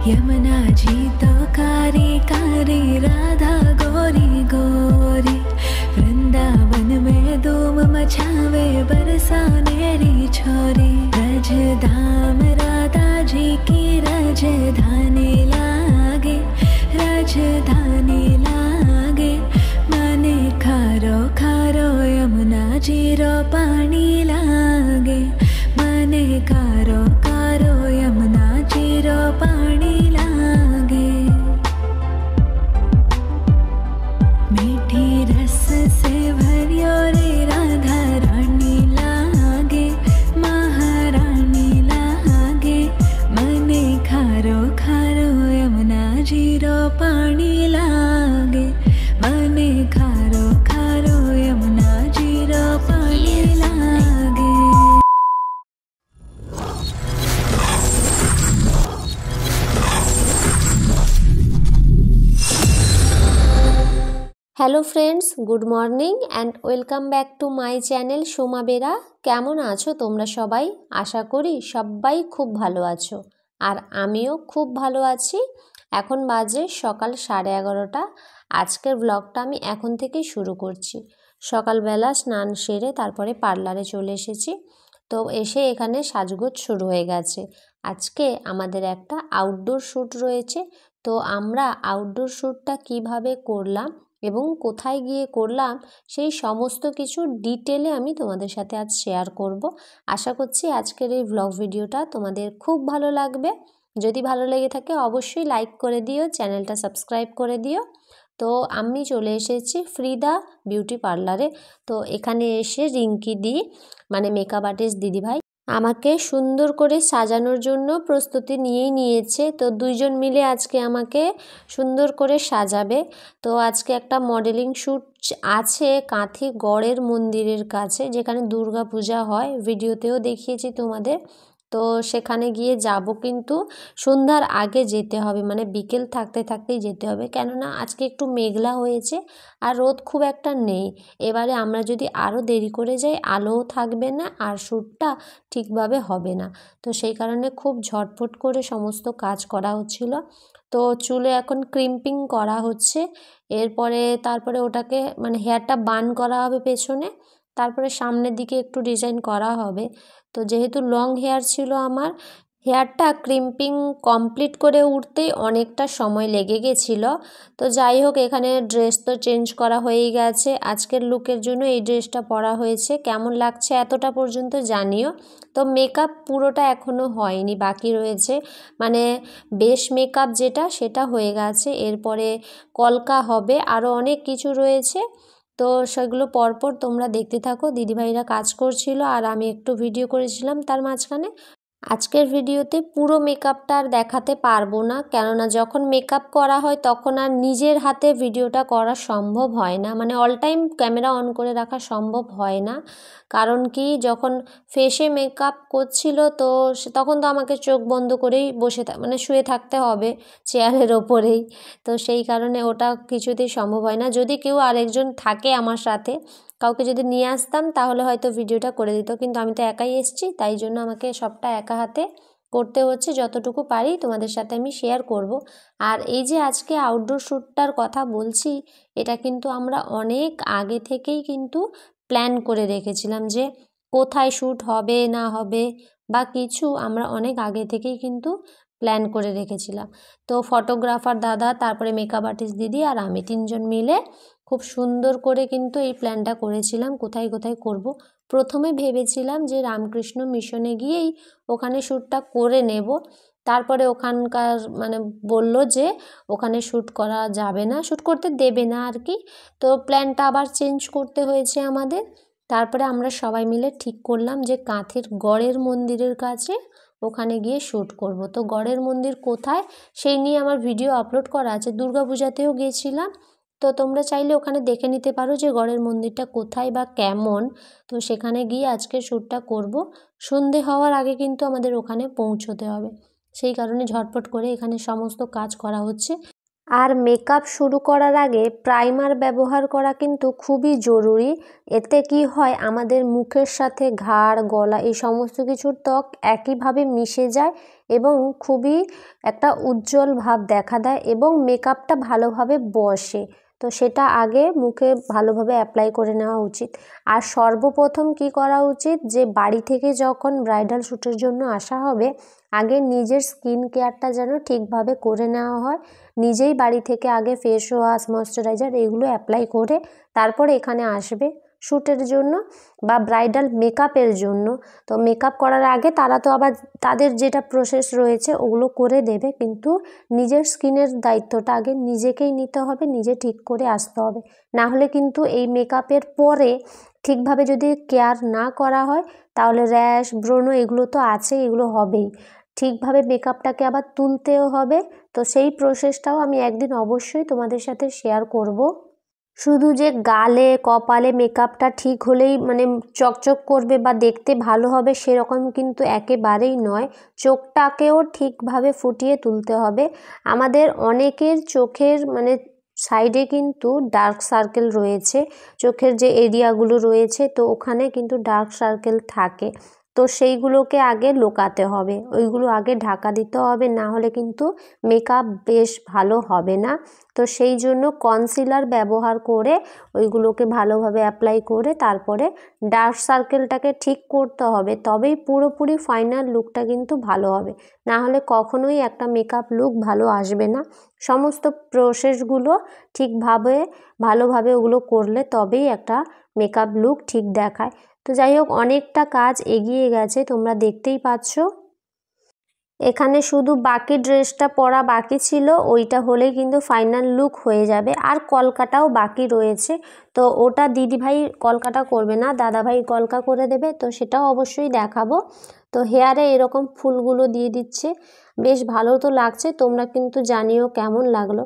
यमुना जी तो कारी कारी राधा गोरी गोरी। वृंदावन में धूम मचावे बरसानेरी छोरी। रजधाम राधा जी की राजधानी लागे, राजधानी लागे। मने खारो खारो यमुना जी रो पानी लागे। मने खारो खारो यमुना जी रो पानी लागे। मीठी रस से भरियो रे राधा रानी लागे, महारानी लागे। मने खारो खारो यमुना जी रो पानी लागे। मने खारो खारो यमुना जी रो पानी लागे। Hello friends, good morning and welcome back to my channel Soma Bera. কেমন আছো তোমরা সবাই? আশা করি সবাই খুব ভালো আছো, আর আমিও খুব ভালো আছি। এখন বাজে সকাল 11:30। আজকের ব্লগটা আমি এখন থেকেই শুরু করছি। সকালবেলা স্নান সেরে তারপরে পার্লারে চলে এসেছি। তো এসে এখানে সাজগোজ শুরু হয়ে গেছে। আজকে আমাদের একটা আউটডোর শ্যুট রয়েছে। তো আমরা আউটডোর শ্যুটটা কিভাবে করলাম এবং কোথায় গিয়ে করলাম সেই সমস্ত কিছু ডিটেলে আমি তোমাদের সাথে আজ শেয়ার করব। আশা করছি আজকের এই ব্লগ ভিডিওটা তোমাদের খুব ভালো লাগবে। যদি ভালো লেগে থাকে অবশ্যই লাইক করে দিও, চ্যানেলটা সাবস্ক্রাইব করে দিও। তো আমি চলে এসেছি ফ্রিদা বিউটি পার্লারে। তো এখানে এসে রিঙ্কি দি মানে মেকআপ আর্টিস্ট দিদিভাই আমাকে সুন্দর করে সাজানোর জন্য প্রস্তুতি নিয়েই নিয়েছে। তো দুইজন মিলে আজকে আমাকে সুন্দর করে সাজাবে। তো আজকে একটা মডেলিং শ্যুট আছে কাঁথি গড়ের মন্দিরের কাছে, যেখানে দুর্গা পূজা হয়, ভিডিওতেও দেখিয়েছি তোমাদের। তো সেখানে গিয়ে যাব, কিন্তু সন্ধ্যার আগে যেতে হবে, মানে বিকেল থাকতে থাকতেই যেতে হবে, কেননা আজকে একটু মেঘলা হয়েছে আর রোদ খুব একটা নেই। এবারে আমরা যদি আরও দেরি করে যাই আলোও থাকবে না আর শ্যুটটা ঠিকভাবে হবে না। তো সেই কারণে খুব ঝটফট করে সমস্ত কাজ করা হচ্ছিল। তো চুলে এখন ক্রিম্পিং করা হচ্ছে। তারপরে ওটাকে মানে হেয়ারটা বান করা হবে পেছনে, তারপরে সামনের দিকে একটু ডিজাইন করা হবে। তো যেহেতু লং হেয়ার ছিল আমার, হেয়ারটা ক্রিম্পিং কমপ্লিট করে উঠতেই অনেকটা সময় লেগে গেছিলো। তো যাই হোক, এখানে ড্রেস তো চেঞ্জ করা হয়েই গেছে। আজকের লুকের জন্য এই ড্রেসটা পরা হয়েছে। কেমন লাগছে এতটা পর্যন্ত জানিও। তো মেকআপ পুরোটা এখনও হয়নি, বাকি রয়েছে, মানে বেশ মেকআপ যেটা সেটা হয়ে গেছে। এরপরে কলকা হবে, আরও অনেক কিছু রয়েছে। তো সেগুলো পরপর তোমরা দেখতে থাকো। দিদিভাইরা কাজ করছিল আর আমি একটু ভিডিও করেছিলাম তার মাঝখানে। আজকের ভিডিওতে পুরো মেকআপটা আর দেখাতে পারবো না, কেননা যখন মেকআপ করা হয় তখন আর নিজের হাতে ভিডিওটা করা সম্ভব হয় না, মানে অল টাইম ক্যামেরা অন করে রাখা সম্ভব হয় না। কারণ কি, যখন ফেসে মেকআপ করছিল তো তখন তো আমাকে চোখ বন্ধ করেই মানে শুয়ে থাকতে হবে চেয়ারের ওপরেই। তো সেই কারণে ওটা কিছুতেই সম্ভব হয় না। যদি কেউ আরেকজন থাকে আমার সাথে, কাউকে যদি নিয়ে আসতাম তাহলে হয়তো ভিডিওটা করে দিত, কিন্তু আমি তো একাই এসেছি, তাই জন্য আমাকে সবটা একা হাতে করতে হচ্ছে। যতটুকু পারি তোমাদের সাথে আমি শেয়ার করব। আর এই যে আজকে আউটডোর শ্যুটটার কথা বলছি, এটা কিন্তু আমরা অনেক আগে থেকেই কিন্তু প্ল্যান করে রেখেছিলাম যে কোথায় শ্যুট হবে না হবে বা কিছু, আমরা অনেক আগে থেকেই কিন্তু প্ল্যান করে রেখেছিলাম। তো ফটোগ্রাফার দাদা, তারপরে মেকআপ আর্টিস্ট দিদি আর আমি তিনজন মিলে খুব সুন্দর করে কিন্তু এই প্ল্যানটা করেছিলাম কোথায় কোথায় করব। প্রথমে ভেবেছিলাম যে রামকৃষ্ণ মিশনে গিয়েই ওখানে শ্যুটটা করে নেব। তারপরে ওখানকার মানে বলল যে ওখানে শ্যুট করা যাবে না, শ্যুট করতে দেবে না আর কি। তো প্ল্যানটা আবার চেঞ্জ করতে হয়েছে আমাদের। তারপরে আমরা সবাই মিলে ঠিক করলাম যে কাঁথির গড়ের মন্দিরের কাছে ওখানে গিয়ে শ্যুট করব। তো গড়ের মন্দির কোথায় সেই নিয়ে আমার ভিডিও আপলোড করা আছে, দুর্গাপূজাতেও গিয়েছিলাম। তো তোমরা চাইলে ওখানে দেখে নিতে পারো যে গড়ের মন্দিরটা কোথায় বা কেমন। তো সেখানে গিয়ে আজকে শ্যুটটা করব। সন্ধে হওয়ার আগে কিন্তু আমাদের ওখানে পৌঁছতে হবে, সেই কারণে ঝটপট করে এখানে সমস্ত কাজ করা হচ্ছে। আর মেকআপ শুরু করার আগে প্রাইমার ব্যবহার করা কিন্তু খুবই জরুরি। এতে কি হয়, আমাদের মুখের সাথে ঘাড়, গলা এই সমস্ত কিছুর ত্বক একইভাবে মিশে যায় এবং খুবই একটা উজ্জ্বল ভাব দেখা দেয় এবং মেকআপটা ভালোভাবে বসে। তো সেটা আগে মুখে ভালোভাবে অ্যাপ্লাই করে নেওয়া উচিত। আর সর্বপ্রথম কি করা উচিত, যে বাড়ি থেকে যখন ব্রাইডাল শ্যুটের জন্য আসা হবে, আগে নিজের স্কিন কেয়ারটা যেন ঠিকভাবে করে নেওয়া হয়। নিজেই বাড়ি থেকে আগে ফেস ওয়াশ, ময়শ্চারাইজার এগুলো অ্যাপ্লাই করে তারপর এখানে আসবে শ্যুটের জন্য বা ব্রাইডাল মেকআপের জন্য। তো মেকআপ করার আগে তারা তো আবার তাদের যেটা প্রসেস রয়েছে ওগুলো করে দেবে, কিন্তু নিজের স্কিনের দায়িত্বটা আগে নিজেকেই নিতে হবে, নিজে ঠিক করে আসতে হবে। না হলে কিন্তু এই মেকআপের পরে ঠিকভাবে যদি কেয়ার না করা হয় তাহলে র্যাশ, ব্রণ এগুলো তো আছে, এগুলো হবেই। ঠিকভাবে মেকআপটাকে আবার তুলতেও হবে। তো সেই প্রসেসটাও আমি একদিন অবশ্যই তোমাদের সাথে শেয়ার করব। শুধু যে গালে কপালে মেকআপটা ঠিক হলেই মানে চকচক করবে বা দেখতে ভালো হবে সেরকম কিন্তু একেবারেই নয়। চোখটাকেও ঠিকভাবে ফুটিয়ে তুলতে হবে। আমাদের অনেকের চোখের মানে সাইডে কিন্তু ডার্ক সার্কেল রয়েছে, চোখের যে এরিয়াগুলো রয়েছে তো ওখানে কিন্তু ডার্ক সার্কেল থাকে। তো সেইগুলোকে আগে লুকাতে হবে, ওইগুলো আগে ঢাকা দিতে হবে, না হলে কিন্তু মেকআপ বেশ ভালো হবে না। তো সেই জন্য কনসিলার ব্যবহার করে ওইগুলোকে ভালোভাবে অ্যাপ্লাই করে তারপরে ডার্ক সার্কেলটাকে ঠিক করতে হবে, তবেই পুরোপুরি ফাইনাল লুকটা কিন্তু ভালো হবে। না হলে কখনোই একটা মেকআপ লুক ভালো আসবে না। সমস্ত প্রসেসগুলো ঠিকভাবে ভালোভাবে ওগুলো করলে তবেই একটা মেকআপ লুক ঠিক দেখায়। তো যাই হোক, অনেকটা কাজ এগিয়ে গেছে, তোমরা দেখতেই পাচ্ছ। এখানে শুধু বাকি ড্রেসটা পরা বাকি ছিল, ওইটা হলেই কিন্তু ফাইনাল লুক হয়ে যাবে। আর কলকাটাও বাকি রয়েছে, তো ওটা দিদিভাই কলকাটা করবে না, দাদাভাই কলকা করে দেবে, তো সেটাও অবশ্যই দেখাবো। তো হেয়ারে এরকম ফুলগুলো দিয়ে দিচ্ছে, বেশ ভালো তো লাগছে। তোমরা কিন্তু জানিও কেমন লাগলো।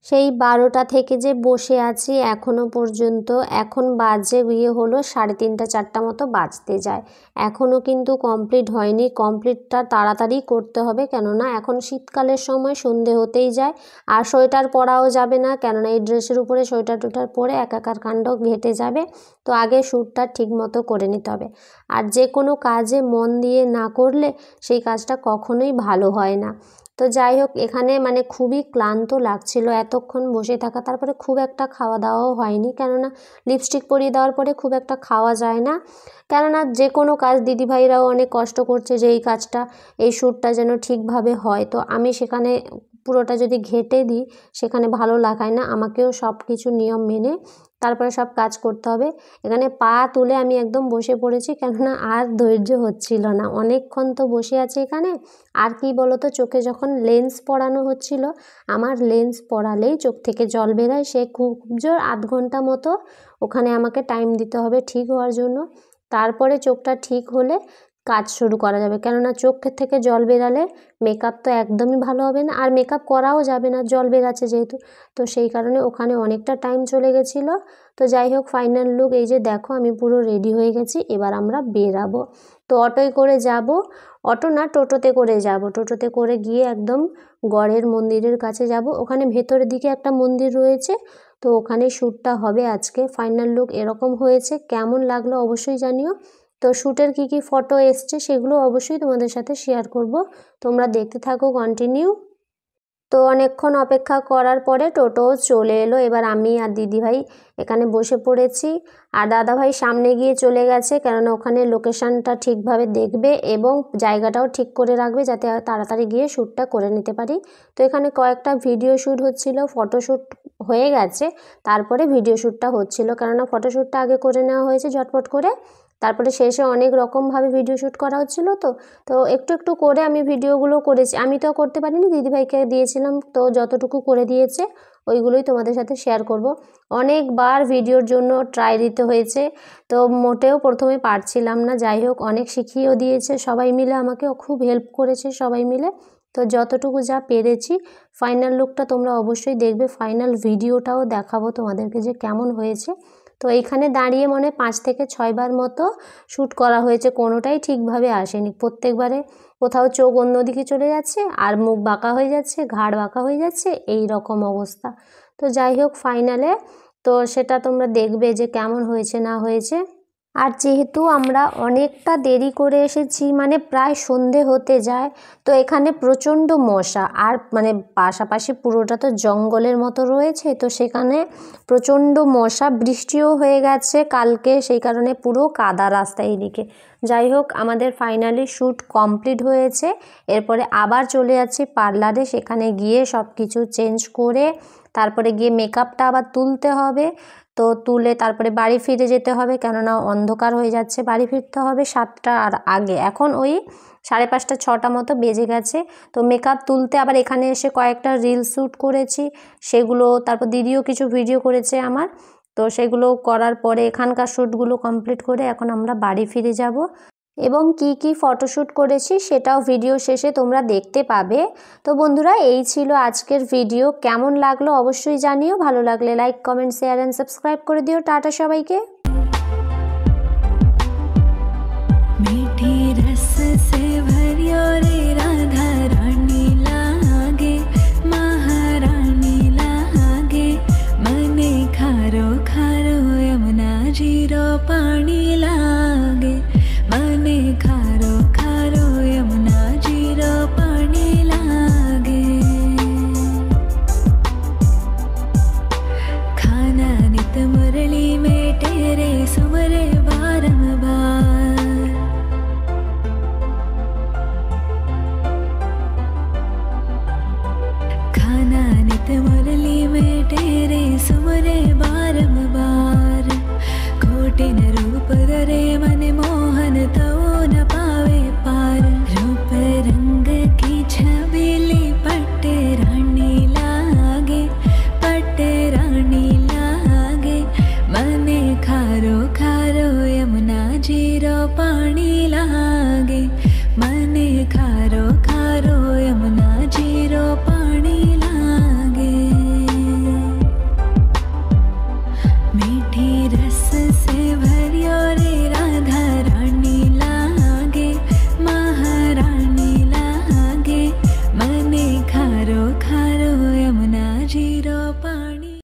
সেই 12টা থেকে যে বসে আছি এখনও পর্যন্ত, এখন বাজে হলো 3:30 4টা মতো বাজতে যায়, এখনও কিন্তু কমপ্লিট হয়নি। কমপ্লিটটা তাড়াতাড়ি করতে হবে, কেননা এখন শীতকালের সময় সন্ধে হতেই যায়। আর সোয়েটার পরাও যাবে না, কেননা এই ড্রেসের উপরে সোয়েটার টোয়েটার পরে একাকার কাণ্ড ঘেটে যাবে। তো আগে শ্যুটটা ঠিক মতো করে নিতে হবে। আর যে কোনো কাজে মন দিয়ে না করলে সেই কাজটা কখনোই ভালো হয় না। তো যাই হোক, এখানে মানে খুবই ক্লান্ত লাগছিল এতক্ষণ বসে থাকা, তারপরে খুব একটা খাওয়া দাওয়াও হয়নি, কেননা লিপস্টিক পরিয়ে দেওয়ার পরে খুব একটা খাওয়া যায় না। কেননা যে কোনো কাজ দিদিভাইরাও অনেক কষ্ট করছে যে এই কাজটা, এই শ্যুটটা যেন ঠিকভাবে হয়। তো আমি সেখানে পুরোটা যদি ঘেটে দিই সেখানে ভালো লাগায় না, আমাকেও সব কিছু নিয়ম মেনে তারপরে সব কাজ করতে হবে। এখানে পা তুলে আমি একদম বসে পড়েছি, কেননা আর ধৈর্য হচ্ছিল না, অনেকক্ষণ তো বসে আছি এখানে। আর কি বলো তো, চোখে যখন লেন্স পরানো হচ্ছিল, আমার লেন্স পরালেই চোখ থেকে জল বেরোয়, সে খুব জোর আধ ঘন্টা মতো ওখানে আমাকে টাইম দিতে হবে ঠিক হওয়ার জন্য। তারপরে চোখটা ঠিক হলে কাজ শুরু করা যাবে, কেননা চোখের থেকে জল বেরালে মেকআপ তো একদমই ভালো হবে না, আর মেকআপ করাও যাবে না জল বেরাচ্ছে যেহেতু। তো সেই কারণে ওখানে অনেকটা টাইম চলে গেছিলো। তো যাই হোক, ফাইনাল লুক এই যে দেখো, আমি পুরো রেডি হয়ে গেছি, এবার আমরা বেরাবো। তো অটোয় করে যাব, অটো না টোটোতে করে যাব, টোটোতে করে গিয়ে একদম গড়ের মন্দিরের কাছে যাব। ওখানে ভেতরের দিকে একটা মন্দির রয়েছে, তো ওখানে শ্যুটটা হবে আজকে। ফাইনাল লুক এরকম হয়েছে, কেমন লাগলো অবশ্যই জানিও। তো শ্যুটের কী কী ফটো এসছে সেগুলো অবশ্যই তোমাদের সাথে শেয়ার করব, তোমরা দেখতে থাকো কন্টিনিউ। তো অনেকক্ষণ অপেক্ষা করার পরে টোটো চলে এলো, এবার আমি আর দিদিভাই এখানে বসে পড়েছি। আর দাদাভাই সামনে গিয়ে চলে গেছে, কেননা ওখানে লোকেশানটা ঠিকভাবে দেখবে এবং জায়গাটাও ঠিক করে রাখবে, যাতে তাড়াতাড়ি গিয়ে শ্যুটটা করে নিতে পারি। তো এখানে কয়েকটা ভিডিও শ্যুট হচ্ছিল, ফটোশ্যুট হয়ে গেছে, তারপরে ভিডিও শ্যুটটা হচ্ছিল, কেননা ফটোশ্যুটটা আগে করে নেওয়া হয়েছে ঝটপট করে, তারপরে শেষে অনেক রকমভাবে ভিডিও শ্যুট করা হচ্ছিলো। তো একটু একটু করে আমি ভিডিওগুলো করেছি, আমি তো করতে পারিনি, দিদিভাইকে দিয়েছিলাম, তো যতটুকু করে দিয়েছে ওইগুলোই তোমাদের সাথে শেয়ার করব। অনেকবার ভিডিওর জন্য ট্রাই দিতে হয়েছে, তো মোটেও প্রথমে পারছিলাম না। যাই হোক, অনেক শিখিয়েও দিয়েছে সবাই মিলে, আমাকে খুব হেল্প করেছে সবাই মিলে। তো যতটুকু যা পেরেছি, ফাইনাল লুকটা তোমরা অবশ্যই দেখবে, ফাইনাল ভিডিওটাও দেখাবো তোমাদেরকে যে কেমন হয়েছে। তো এইখানে দাঁড়িয়ে মনে 5 থেকে 6 বার মতো শ্যুট করা হয়েছে, কোনোটাই ঠিকভাবে আসেনি। প্রত্যেকবারে কোথাও চোখ অন্যদিকে চলে যাচ্ছে, আর মুখ বাঁকা হয়ে যাচ্ছে, ঘাড় বাঁকা হয়ে যাচ্ছে, এই রকম অবস্থা। তো যাই হোক ফাইনালে তো সেটা তোমরা দেখবে যে কেমন হয়েছে না হয়েছে। আর যেহেতু আমরা অনেকটা দেরি করে এসেছি, মানে প্রায় সন্ধে হতে যায়, তো এখানে প্রচণ্ড মশা, আর মানে পাশাপাশি পুরোটা তো জঙ্গলের মতো রয়েছে, তো সেখানে প্রচণ্ড মশা, বৃষ্টিও হয়ে গেছে কালকে, সেই কারণে পুরো কাদা রাস্তা এইদিকে। যাই হোক আমাদের ফাইনালি শ্যুট কমপ্লিট হয়েছে। এরপরে আবার চলে যাচ্ছি পার্লারে, সেখানে গিয়ে সব কিছু চেঞ্জ করে তারপরে গিয়ে মেকআপটা আবার তুলতে হবে। তো তুলে তারপরে বাড়ি ফিরে যেতে হবে, কেননা অন্ধকার হয়ে যাচ্ছে, বাড়ি ফিরতে হবে 7টার আর আগে। এখন ওই 5:30 6টা মতো বেজে গেছে। তো মেকআপ তুলতে আবার এখানে এসে কয়েকটা রিল শ্যুট করেছি, সেগুলো তারপর দিদিও কিছু ভিডিও করেছে আমার, তো সেগুলো করার পরে এখানকার শ্যুটগুলো কমপ্লিট করে এখন আমরা বাড়ি ফিরে যাব। এবং কি কি ফটোশ্যুট করেছি সেটাও ভিডিও শেষে তোমরা দেখতে পাবে। তো বন্ধুরা এই ছিল আজকের ভিডিও, কেমন লাগলো অবশ্যই জানিও, ভালো লাগলে like comment share and subscribe করে দিও। টাটা সবাইকে। मीठी रस से भरियो रे राधा रानी लागे, महारानी लागे, मने खारो खारो यमुना जीरो पानी लागे, मने खारो खारो यमुना जीरो पानी लागे। खाना नित मुरली में तेरे सुमरे बारंबार, खाना नित मुरली में तेरे सुमरे बारंबार, कोटिन रूप धरे